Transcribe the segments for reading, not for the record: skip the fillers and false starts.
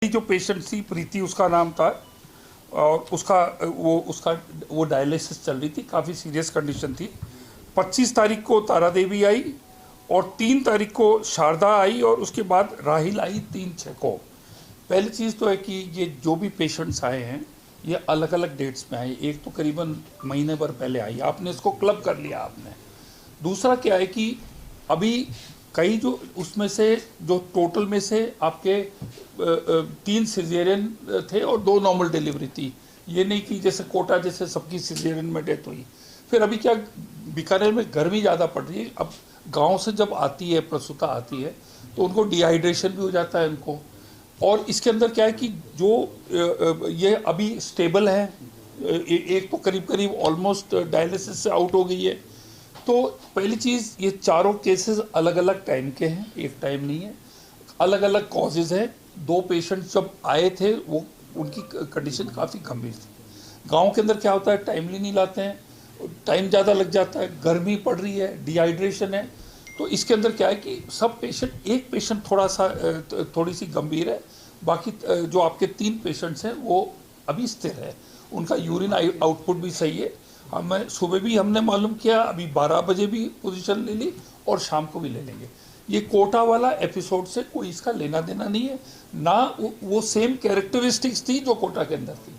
जो पेशेंट थी प्रीति उसका नाम था, और उसका डायलिसिस चल रही थी, काफ़ी सीरियस कंडीशन थी। 25 तारीख को तारा देवी आई और 3 तारीख को शारदा आई और उसके बाद राहिल आई 3/6 को। पहली चीज़ तो है कि ये जो भी पेशेंट्स आए हैं ये अलग अलग डेट्स में आए। एक तो करीबन महीने भर पहले आई, आपने इसको क्लब कर लिया आपने। दूसरा क्या है कि अभी कई जो उसमें से जो टोटल में से आपके 3 सिजेरियन थे और 2 नॉर्मल डिलीवरी थी। ये नहीं कि जैसे कोटा जैसे सबकी सिजेरियन में डेथ हुई। फिर अभी क्या बीकानेर में गर्मी ज़्यादा पड़ रही है। अब गांव से जब आती है प्रसूता आती है तो उनको डिहाइड्रेशन भी हो जाता है उनको। और इसके अंदर क्या है कि जो ये अभी स्टेबल है, एक तो करीब करीब ऑलमोस्ट डायलिसिस से आउट हो गई है। तो पहली चीज़ ये चारों केसेस अलग अलग टाइम के हैं, एक टाइम नहीं है, अलग अलग कॉजेज़ हैं। 2 पेशेंट जब आए थे वो उनकी कंडीशन काफ़ी गंभीर थी। गांव के अंदर क्या होता है, टाइमली नहीं लाते हैं, टाइम ज़्यादा लग जाता है, गर्मी पड़ रही है, डिहाइड्रेशन है। तो इसके अंदर क्या है कि सब पेशेंट, एक पेशेंट थोड़ी सी गंभीर है, बाकी जो आपके 3 पेशेंट्स हैं वो अभी स्थिर है, उनका यूरिन आउटपुट भी सही है। हमें सुबह भी हमने मालूम किया, अभी 12 बजे भी पोजीशन ले ली और शाम को भी ले लेंगे। ये कोटा वाला एपिसोड से कोई इसका लेना देना नहीं है, ना वो सेम कैरेक्टरिस्टिक्स थी जो कोटा के अंदर थी।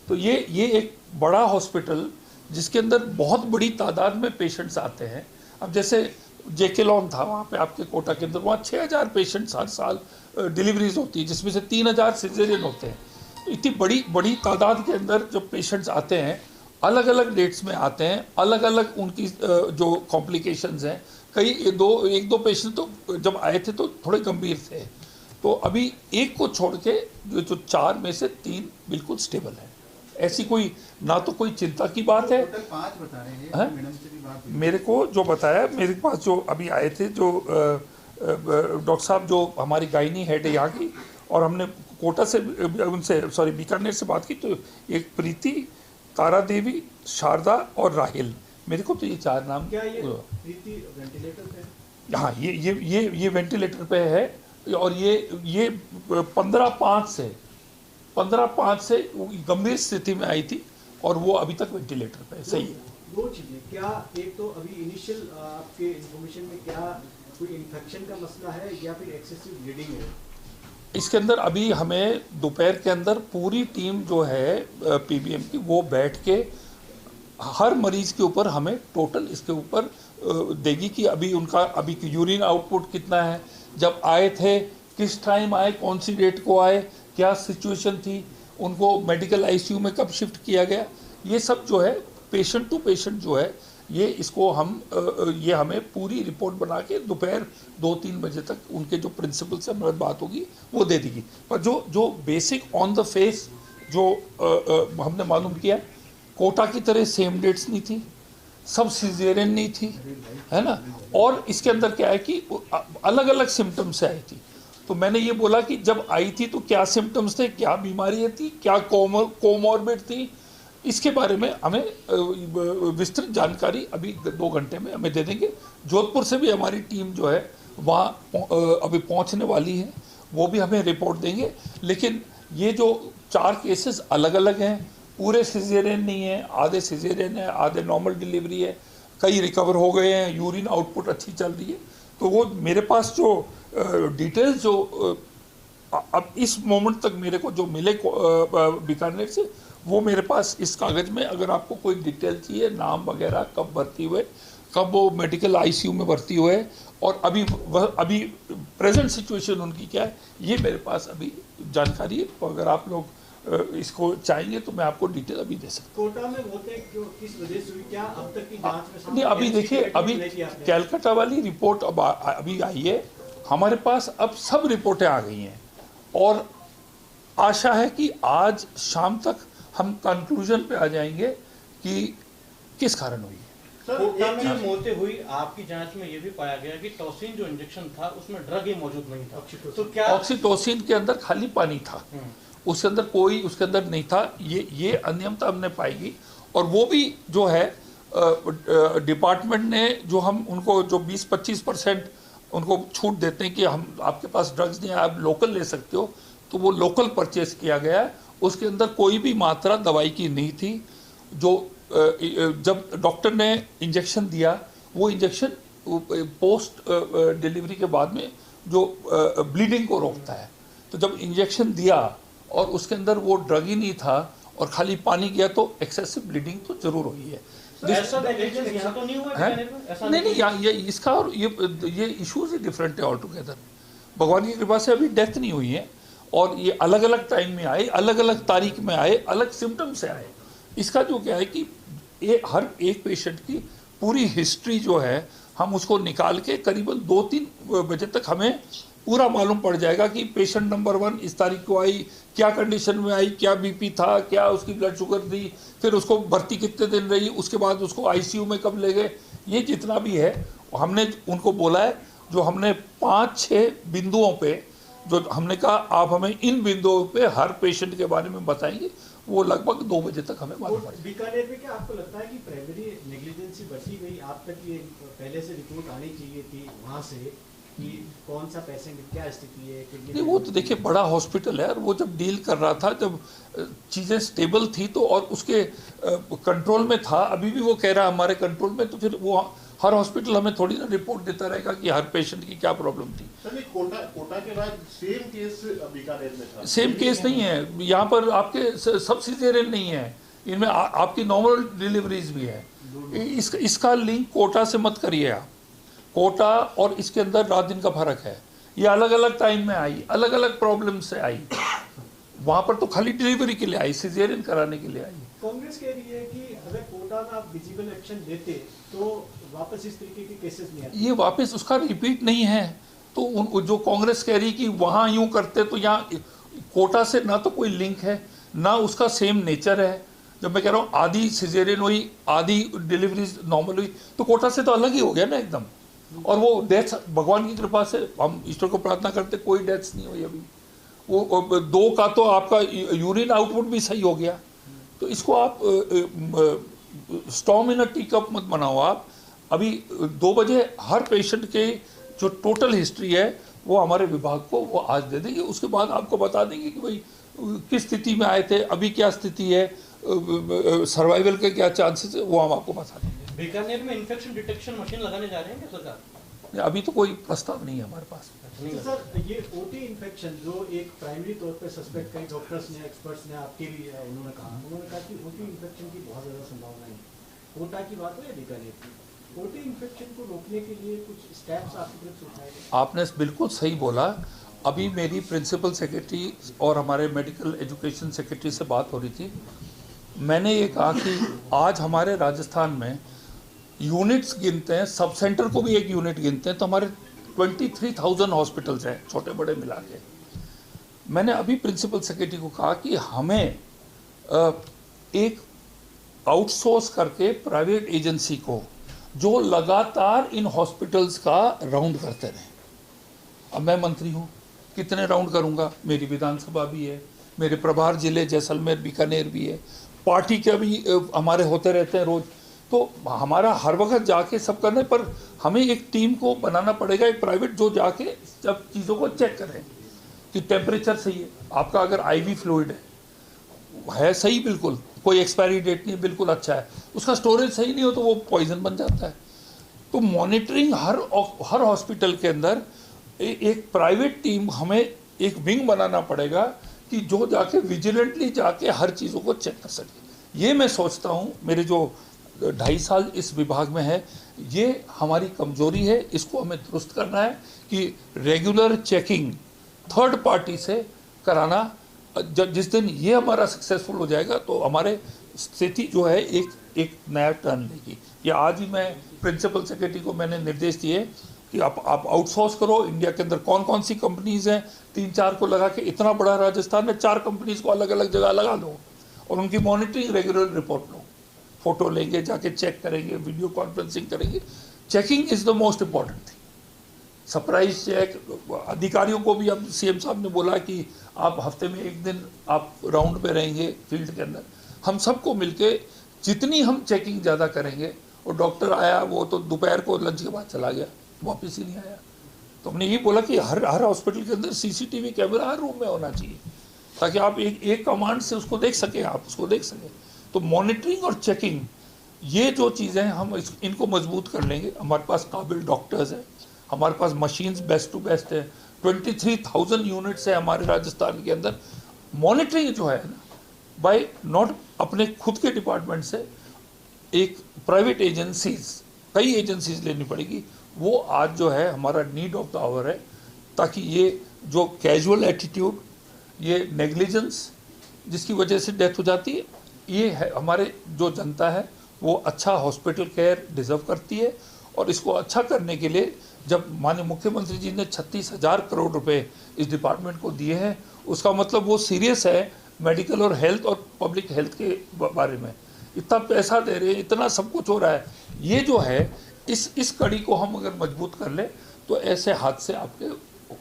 तो ये एक बड़ा हॉस्पिटल जिसके अंदर बहुत बड़ी तादाद में पेशेंट्स आते हैं। अब जैसे जेके लॉन था वहाँ पे आपके कोटा के अंदर, वहाँ 6000 पेशेंट्स हर साल डिलीवरीज होती है, जिसमें से 3000 सिजेरियन होते हैं। तो इतनी बड़ी तादाद के अंदर जब पेशेंट्स आते हैं, अलग अलग डेट्स में आते हैं, अलग अलग उनकी जो कॉम्प्लिकेशंस हैं। एक दो पेशेंट तो जब आए थे तो थोड़े गंभीर थे। तो अभी एक को छोड़ के जो 4 में से 3 बिल्कुल स्टेबल है। ऐसी कोई ना तो कोई चिंता की बात है। 5 बता रहे हैं, मैडम से भी बात हुई। मेरे को जो बताया, मेरे पास जो अभी आए थे जो डॉक्टर साहब जो हमारी गायनी हेड है यहाँ की, और हमने कोटा से उनसे बीकानेर से बात की, तो एक प्रीति, तारा देवी, शारदा और राहिल, मेरे को तो ये 4 नाम। क्या ये प्रीति वेंटिलेटर पे? हाँ, ये वेंटिलेटर पे है। और ये 15/5 से गंभीर स्थिति में आई थी और वो अभी तक वेंटिलेटर पे है। सही है। 2 चीजें, क्या एक तो अभी इनिशियल आपके इंफॉर्मेशन में क्या कोई इन्फेक्शन का मसला है या फिर एक्सेसिव ब्लीडिंग है? इसके अंदर अभी हमें दोपहर के अंदर पूरी टीम जो है पीबीएम की वो बैठ के हर मरीज के ऊपर हमें टोटल इसके ऊपर देगी कि अभी उनका अभी यूरिन आउटपुट कितना है, जब आए थे किस टाइम आए, कौन सी डेट को आए, क्या सिचुएशन थी, उनको मेडिकल आईसीयू में कब शिफ्ट किया गया। ये सब जो है पेशेंट टू पेशेंट जो है ये इसको ये हमें पूरी रिपोर्ट बना के दोपहर 2-3 बजे तक उनके जो प्रिंसिपल से हमारी बात होगी वो दे देगी। पर जो बेसिक ऑन द फेस जो हमने मालूम किया, कोटा की तरह सेम डेट्स नहीं थी, सब सिजेरियन नहीं थी, है ना। और इसके अंदर क्या है कि अलग अलग सिम्टम्स से आई थी। तो मैंने ये बोला कि जब आई थी तो क्या सिम्टम्स थे, क्या बीमारियाँ थी, क्या कोमॉर्बिड थी, इसके बारे में हमें विस्तृत जानकारी अभी 2 घंटे में हमें दे देंगे। जोधपुर से भी हमारी टीम जो है वहाँ अभी पहुँचने वाली है, वो भी हमें रिपोर्ट देंगे। लेकिन ये जो 4 केसेस अलग अलग हैं, पूरे सिजेरियन नहीं है, आधे सिजेरियन है, आधे नॉर्मल डिलीवरी है, कई रिकवर हो गए हैं, यूरिन आउटपुट अच्छी चल रही है। तो वो मेरे पास जो डिटेल्स जो अब इस मोमेंट तक मेरे को जो मिले बीकानेर से, वो मेरे पास इस कागज़ में, अगर आपको कोई डिटेल चाहिए, नाम वगैरह, कब भर्ती हुए, कब वो मेडिकल आईसीयू में भर्ती हुए, और अभी प्रेजेंट सिचुएशन उनकी क्या है, ये मेरे पास अभी जानकारी है। तो अगर आप लोग इसको चाहेंगे तो मैं आपको डिटेल अभी दे सकता हूँ। कोटा में होते किस वजह से हुई, क्या अब तक की जांच में? नहीं, अभी देखिए, अभी कैलकाटा वाली रिपोर्ट अभी आई है हमारे पास, अब सब रिपोर्टें आ गई हैं और आशा है कि आज शाम तक हम कंक्लूजन पे आ जाएंगे कि किस कारण हुई है। सर, एक चीज मौतें हुई, आपकी जांच में ये भी पाया गया कि टॉसिन जो इंजेक्शन था उसमें ड्रग ही मौजूद नहीं था। तो क्या ऑक्सीटोसिन के अंदर खाली पानी था, उसके अंदर कोई उसके अंदर नहीं था। ये अनियमता हमने पाएगी। और वो भी जो है डिपार्टमेंट ने जो हम उनको जो 20-25% उनको छूट देते हैं कि हम आपके पास ड्रग्स नहीं है, आप लोकल ले सकते हो, तो वो लोकल परचेस किया गया, उसके अंदर कोई भी मात्रा दवाई की नहीं थी। जो जब डॉक्टर ने इंजेक्शन दिया, वो इंजेक्शन पोस्ट डिलीवरी के बाद में जो ब्लीडिंग को रोकता है, तो जब इंजेक्शन दिया और उसके अंदर वो ड्रग ही नहीं था और खाली पानी गया, तो एक्सेसिव ब्लीडिंग तो जरूर हुई है। ऐसा negligence यहाँ तो नहीं हुआ है हैं? बीकानेर में? ऐसा नहीं नहीं, ये इसका और ये इश्यूज ही डिफरेंट है ऑल टुगेदर। भगवान की कृपा से अभी डेथ नहीं हुई है, और ये अलग अलग टाइम में आए, अलग अलग तारीख में आए, अलग सिम्टम से आए। इसका जो क्या है कि ये हर एक पेशेंट की पूरी हिस्ट्री जो है, हम उसको निकाल के करीबन 2-3 बजे तक हमें पूरा मालूम पड़ जाएगा कि पेशेंट नंबर 1 इस तारीख को आई, क्या कंडीशन में आई, क्या बीपी था, क्या उसकी ब्लड शुगर थी, फिर उसको भर्ती कितने दिन रही, उसके बाद उसको आईसीयू में कब ले गए। ये जितना भी है हमने उनको बोला है, जो हमने 5-6 बिंदुओं पे जो हमने कहा आप हमें इन बिंदुओं पे हर पेशेंट के बारे में बताएंगे, वो लगभग 2 बजे तक हमें मालूम पड़ जाएगा। बीकानेर में क्या आपको लगता है कि प्राइमरी नेग्लिजेंसी बची गई? आप तक ये पहले से रिपोर्ट आनी चाहिए थी वहाँ से कि कौन सा पेशेंट क्या स्थिति है? नहीं, वो तो देखिए बड़ा हॉस्पिटल है, और वो जब डील कर रहा था, जब चीज़ें स्टेबल थी तो और उसके कंट्रोल में था, अभी भी वो कह रहा है हमारे कंट्रोल में, तो फिर वो हर हॉस्पिटल हमें थोड़ी ना रिपोर्ट देता रहेगा कि हर पेशेंट की क्या प्रॉब्लम थी। सर, कोटा के बाद सेम केस बीकानेर में था। सेम केस नहीं है, यहाँ पर आपके सब सिजेरियन नहीं है, इनमें आपकी नॉर्मल डिलीवरीज भी है। इसका लिंक कोटा से मत करिए आप। कोटा और इसके अंदर रात दिन का फर्क है। ये अलग अलग टाइम में आई, अलग अलग प्रॉब्लम से आई। वहाँ पर तो खाली डिलीवरी के लिए आई, सिजेरियन कराने के लिए आई। कांग्रेस कह रही है कि अगर कोटा में आप विजिबल एक्शन लेते तो वापस इस तरीके के केसेस नहीं आते। ये वापस उसका रिपीट नहीं है, तो जो कांग्रेस कह रही कि वहाँ यूँ करते, तो यहाँ कोटा से ना तो कोई लिंक है, ना उसका सेम नेचर है। जब मैं कह रहा हूँ आधी सिजेरियन हुई, आधी डिलीवरी नॉर्मल हुई, तो कोटा से तो अलग ही हो गया ना एकदम। और वो डेथ्स भगवान की कृपा से, हम ईश्वर को प्रार्थना करते, कोई डेथ्स नहीं हुई अभी। वो 2 का तो आपका यूरिन आउटपुट भी सही हो गया। तो इसको आप स्टॉर्म इन अ टी कप मत बनाओ आप। अभी 2 बजे हर पेशेंट के जो टोटल हिस्ट्री है वो हमारे विभाग को वो आज दे देंगे। उसके बाद आपको बता देंगे कि भाई किस स्थिति में आए थे, अभी क्या स्थिति है, सर्वाइवल के क्या चांसेस है, वो हम आपको बता देंगे। बीकानेर में इन्फेक्शन डिटेक्शन मशीन लगाने जा रहे हैं क्या सरकार? अभी तो कोई प्रस्ताव नहीं है हमारे पास। तो सर, ये ओटी इन्फेक्शन जो एक प्राइमरी तौर पे सस्पेक्ट कई डॉक्टर्स ने, एक्सपर्ट्स ने, आपके भी उन्होंने कहा कि ओटी इन्फेक्शन की बहुत ज़्यादा संभावना है। कोटा की बात है या बीकानेर की? ओटी इन्फेक्शन को रोकने के लिए कुछ स्टेप्स आपकी तरफ से उठाए गए? आपने बिल्कुल सही बोला। अभी मेरी प्रिंसिपल सेक्रेटरी और हमारे मेडिकल एजुकेशन सेक्रेटरी से बात हो रही थी। मैंने ये कहा कि आज हमारे राजस्थान में यूनिट्स गिनते हैं, सब सेंटर को भी एक यूनिट गिनते हैं, तो हमारे 23,000 हॉस्पिटल्स हैं छोटे बड़े मिला के। मैंने अभी प्रिंसिपल सेक्रेटरी को कहा कि हमें एक आउटसोर्स करके प्राइवेट एजेंसी को जो लगातार इन हॉस्पिटल्स का राउंड करते रहें। अब मैं मंत्री हूँ, कितने राउंड करूँगा? मेरी विधानसभा भी है, मेरे प्रभार जिले जैसलमेर बीकानेर भी है, पार्टी के भी हमारे होते रहते हैं रोज़। तो हमारा हर वक्त जाके सब करना है, पर हमें एक टीम को बनाना पड़ेगा, एक प्राइवेट, जो जाके जब चीज़ों को चेक करें कि टेम्परेचर सही है, आपका अगर आईवी फ्लूइड है सही, बिल्कुल कोई एक्सपायरी डेट नहीं, बिल्कुल अच्छा है, उसका स्टोरेज सही नहीं हो तो वो पॉइजन बन जाता है। तो मॉनिटरिंग हर हॉस्पिटल के अंदर एक प्राइवेट टीम, हमें एक विंग बनाना पड़ेगा कि जो जाके विजिलेंटली जाके हर चीज़ों को चेक कर सके। ये मैं सोचता हूँ, मेरे जो 2.5 साल इस विभाग में है, ये हमारी कमजोरी है, इसको हमें दुरुस्त करना है कि रेगुलर चेकिंग थर्ड पार्टी से कराना। जिस दिन ये हमारा सक्सेसफुल हो जाएगा तो हमारे स्थिति जो है एक नया टर्न लेगी। ये आज ही मैं प्रिंसिपल सेक्रेटरी को मैंने निर्देश दिए कि आप आउटसोर्स करो। इंडिया के अंदर कौन कौन सी कंपनीज हैं, 3-4 को लगा के, इतना बड़ा राजस्थान में 4 कंपनीज को अलग अलग जगह लगा लो और उनकी मॉनिटरिंग रेगुलर रिपोर्ट लो। फोटो लेंगे, जाके चेक करेंगे, वीडियो कॉन्फ्रेंसिंग करेंगे। Checking is the most important thing. Surprise check, अधिकारियों को भी अब सीएम साहब ने बोला कि आप हफ्ते में 1 दिन आप राउंड पे रहेंगे फील्ड के अंदर। हम सबको मिलके जितनी हम चेकिंग ज़्यादा करेंगे, और डॉक्टर आया वो तो दोपहर को लंच के बाद चला गया, वापस ही नहीं आया। तो हमने ये बोला कि हर हॉस्पिटल के अंदर सीसीटीवी कैमरा हर रूम में होना चाहिए, ताकि आप एक कमांड से उसको देख सकें, आप उसको देख सकें। तो मॉनिटरिंग और चेकिंग, ये जो चीज़ें हैं हम इनको मजबूत कर लेंगे। हमारे पास काबिल डॉक्टर्स हैं, हमारे पास मशीन्स बेस्ट टू बेस्ट है, 23,000 यूनिट्स है हमारे राजस्थान के अंदर। मॉनिटरिंग जो है ना, बाय नॉट अपने खुद के डिपार्टमेंट से, एक प्राइवेट एजेंसीज, कई एजेंसीज लेनी पड़ेगी। वो आज जो है हमारा नीड ऑफ द आवर है, ताकि ये जो कैजुअल एटीट्यूड, ये नेग्लिजेंस जिसकी वजह से डेथ हो जाती है, ये है हमारे जो जनता है वो अच्छा हॉस्पिटल केयर डिजर्व करती है। और इसको अच्छा करने के लिए जब माननीय मुख्यमंत्री जी ने 36,000 करोड़ रुपए इस डिपार्टमेंट को दिए हैं, उसका मतलब वो सीरियस है मेडिकल और हेल्थ और पब्लिक हेल्थ के बारे में। इतना पैसा दे रहे हैं, इतना सब कुछ हो रहा है। ये जो है इस कड़ी को हम अगर मजबूत कर ले तो ऐसे हादसे आपके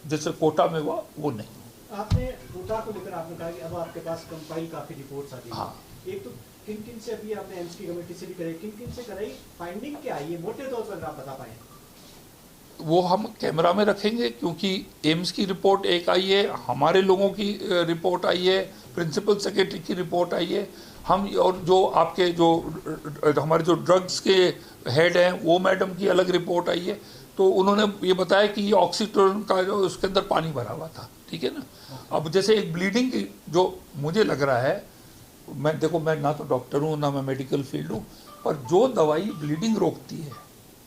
जैसे कोटा में हुआ वो नहीं। आपने कोटा को लेकर आपने कहा कि अब आपके पास कंपाइल काफी रिपोर्ट्स आ गई। हाँ। एक तो किन से अभी आपने एम्स की कमेटी से भी कराई, किन से कराई, फाइंडिंग क्या आई है मोटे तौर पर आप बता पाए? वो हम कैमरा में रखेंगे, क्योंकि एम्स की रिपोर्ट एक आई है, हमारे लोगों की रिपोर्ट आई है, प्रिंसिपल सेक्रेटरी की रिपोर्ट आई है, हम और जो आपके जो हमारे जो ड्रग्स के हेड हैं वो मैडम की अलग रिपोर्ट आई है। तो उन्होंने ये बताया कि ये ऑक्सीटोन का जो उसके अंदर पानी भरा हुआ था, ठीक है ना। अब जैसे एक ब्लीडिंग की जो मुझे लग रहा है, मैं देखो मैं ना तो डॉक्टर हूँ ना मैं मेडिकल फील्ड हूँ, पर जो दवाई ब्लीडिंग रोकती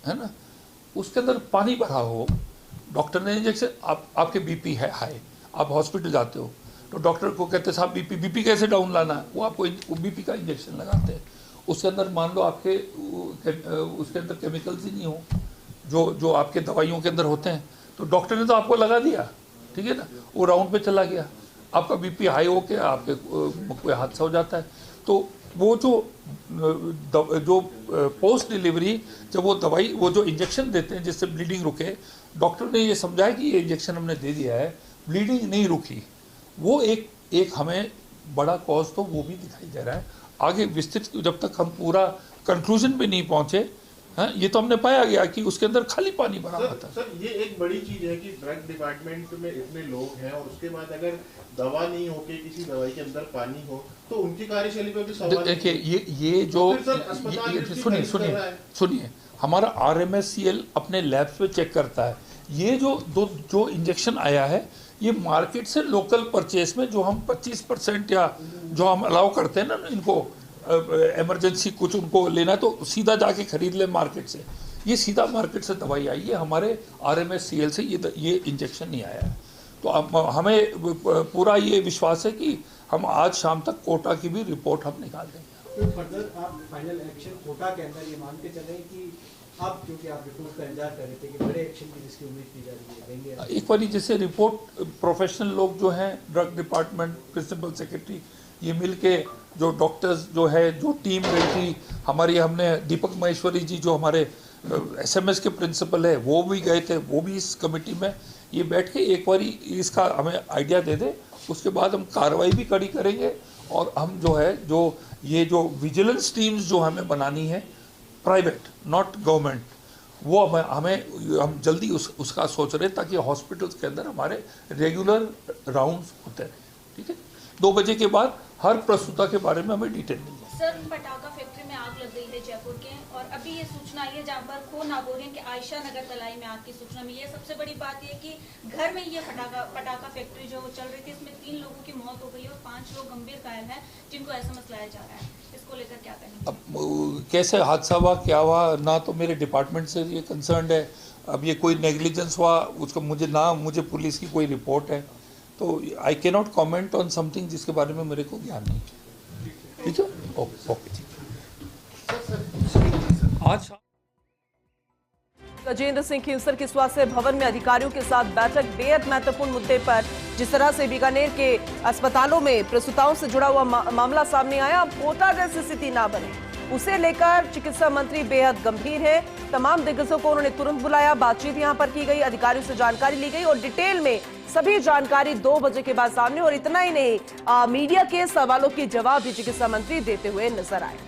है ना, उसके अंदर पानी भरा हो, डॉक्टर ने इंजेक्शन, आपके बीपी है हाई, आप हॉस्पिटल जाते हो तो डॉक्टर को कहते हैं साहब बीपी कैसे डाउन लाना है, वो आपको बीपी का इंजेक्शन लगाते हैं। उसके अंदर मान लो आपके उसके अंदर केमिकल्स ही नहीं हो जो आपके दवाइयों के अंदर होते हैं, तो डॉक्टर ने तो आपको लगा दिया, ठीक है ना, वो राउंड पे चला गया, आपका बीपी हाई हो के आपके कोई हादसा हो जाता है। तो वो जो पोस्ट डिलीवरी जब वो दवाई वो जो इंजेक्शन देते हैं जिससे ब्लीडिंग रुके, डॉक्टर ने ये समझाया कि ये इंजेक्शन हमने दे दिया है, ब्लीडिंग नहीं रुकी, वो एक हमें बड़ा कॉज तो वो भी दिखाई दे रहा है। आगे विस्तृत जब तक हम पूरा कंक्लूजन पे नहीं पहुंचे, हाँ, ये तो हमने पाया गया कि उसके अंदर खाली पानी भरा हुआ था। सर ये एक बड़ी चीज है कि ड्रग डिपार्टमेंट में इतने लोग हैं और उसके बाद अगर दवा नहीं होके किसी दवाई के अंदर पानी हो तो उनकी कार्यशैली पे भी सवाल। देखिए ये जो सुनिए हमारा RMSCL अपने लैब्स पे चेक करता है। ये जो इंजेक्शन आया है ये मार्केट से लोकल परचेस में जो हम 25% या जो हम अलाउ करते हैं ना इनको इमरजेंसी कुछ उनको लेना है तो सीधा जाके खरीद ले मार्केट से, ये सीधा मार्केट से दवाई आई है, हमारे RMSCL से ये इंजेक्शन नहीं आया है। तो अब हमें पूरा ये विश्वास है कि हम आज शाम तक कोटा की भी रिपोर्ट हम निकाल देंगे। तो फर्दर आप फाइनल एक्शन कोटा के अंदर ये मान के चलें कि अब क्योंकि आप रिपोर्ट का इंतजार कर रहे थे कि बड़े एक्शन की जिसकी उम्मीद की जा रही है देंगे? एक बार जैसे रिपोर्ट प्रोफेशनल लोग जो हैं ड्रग डिपार्टमेंट प्रिंसिपल सेक्रेटरी ये मिल के जो डॉक्टर्स जो है जो टीम गई थी हमारी, हमने दीपक महेश्वरी जी जो हमारे SMS के प्रिंसिपल है वो भी गए थे, वो भी इस कमेटी में ये बैठ के एक बार इसका हमें आइडिया दे दे, उसके बाद हम कार्रवाई भी कड़ी करेंगे। और हम जो है ये जो विजिलेंस टीम्स जो हमें बनानी है प्राइवेट नॉट गवर्नमेंट, वो हम जल्दी उसका सोच रहे हैं ताकि हॉस्पिटल्स के अंदर हमारे रेगुलर राउंड्स होते रहे, ठीक है। 2 बजे के बाद हर प्रसूता के बारे में हमें डिटेल मिल जाए। सर पटाखा फैक्ट्री में आग लग गई है जयपुर के, और अभी ये सूचना आई है जहाँ पर खो नागौरिया के आयशा नगर तलाई में आग की सूचना मिली है। सबसे बड़ी बात ये कि घर में ये पटाखा फैक्ट्री जो चल रही थी इसमें 3 लोगों की मौत हो गई और 5 लोग गंभीर घायल हैं जिनको SMS लाया जा रहा है, इसको लेकर क्या कहेंगे? अब कैसे हादसा हुआ क्या हुआ ना तो मेरे डिपार्टमेंट से ये कंसर्न है, अब ये कोई नेग्लिजेंस हुआ उसका मुझे पुलिस की कोई रिपोर्ट है, तो I can not comment on something जिसके बारे में मेरे को ज्ञान नहीं, ठीक है। ओके आज गजेंद्र सिंह खींवसर के स्वास्थ्य भवन में अधिकारियों के साथ बैठक, बेहद महत्वपूर्ण मुद्दे पर। जिस तरह से बीकानेर के अस्पतालों में प्रसूताओं से जुड़ा हुआ मामला सामने आया, अब कोटा जैसी स्थिति ना बने, उसे लेकर चिकित्सा मंत्री बेहद गंभीर है। तमाम दिग्गजों को उन्होंने तुरंत बुलाया, बातचीत यहां पर की गई, अधिकारियों से जानकारी ली गई और डिटेल में सभी जानकारी 2 बजे के बाद सामने। और इतना ही नहीं, मीडिया के सवालों के जवाब भी चिकित्सा मंत्री देते हुए नजर आए।